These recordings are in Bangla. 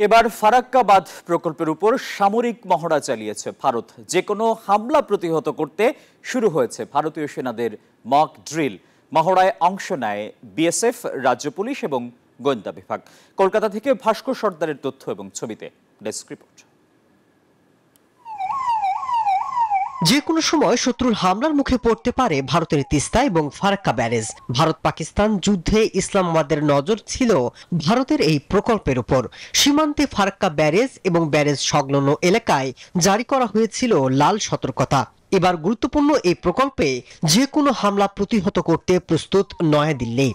এবার ফারাক্কা বাঁধ প্রকল্পের উপর সামরিক মহড়া চালিয়েছে ভারত। যে কোনো হামলা প্রতিহত করতে শুরু হয়েছে ভারতীয় সেনাদের মক ড্রিল। মহড়ায় অংশ নেয় বিএসএফ, রাজ্য পুলিশ এবং গোয়েন্দা বিভাগ। কলকাতা থেকে ভাস্কর সর্দারের তথ্য এবং ছবিতে ডেস্ক রিপোর্ট। যে কোনো সময় শত্রুর হামলার মুখে পড়তে পারে ভারতের তিস্তা এবং ফারাক্কা ব্যারেজ। ভারত পাকিস্তান যুদ্ধে ইসলামাবাদের নজর ছিল ভারতের এই প্রকল্পের উপর। সীমান্তে ফারাক্কা ব্যারেজ এবং ব্যারেজ সংলগ্ন এলাকায় জারি করা হয়েছিল লাল সতর্কতা। এবার গুরুত্বপূর্ণ এই প্রকল্পে যে কোনো হামলা প্রতিহত করতে প্রস্তুত নয়াদিল্লি।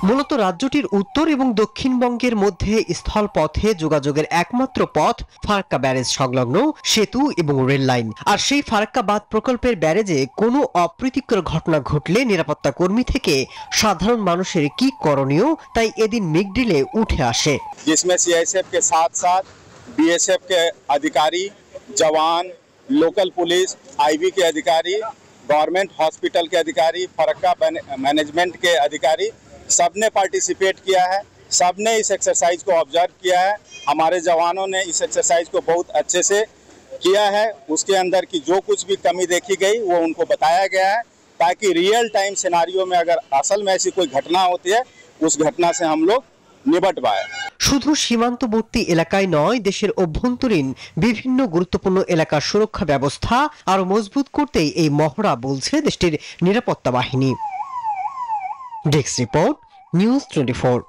মূলত রাজ্যটির উত্তর এবং দক্ষিণবঙ্গের মধ্যে স্থলপথে যোগাযোগের একমাত্র পথ ফারাক্কা ব্যারেজ সংলগ্ন সেতু এবং রেল লাইন। আর সেই ফারাক্কা বাঁধ প্রকল্পের ব্যারেজে কোনো অপ্রীতিকর ঘটনা ঘটলে নিরাপত্তা কর্মী থেকে সাধারণ মানুষের কি করণীয়, তাই এদিন মিগডিলে উঠে আসে। जिसमें सीआईएसएफ के साथ साथ बीएसएफ के अधिकारी, जवान, लोकल पुलिस, आईबी के अधिकारी, गवर्नमेंट हॉस्पिटल के अधिकारी, फरक्का मैनेजमेंट के अधिकारी, सबने पार्टिसिपेट किया है। सबने इस एक्सरसाइज को ऑब्जर्व किया है। हमारे जवानों ने इस एक्सरसाइज को बहुत अच्छे से किया है। उसके अंदर की जो कुछ भी कमी देखी गई वो उनको बताया गया है, ताकि रियल टाइम सिनारियो में अगर असल में ऐसी कोई घटना होती है उस घटना से हम लोग निपट पाए। শুধু সীমান্তবর্তী এলাকায় নয়, দেশের অভ্যন্তরীণ বিভিন্ন গুরুত্বপূর্ণ এলাকার সুরক্ষা ব্যবস্থা আরো মজবুত করতেই এই মহড়া, বলছে দেশটির নিরাপত্তা বাহিনী। Desk report, news 24।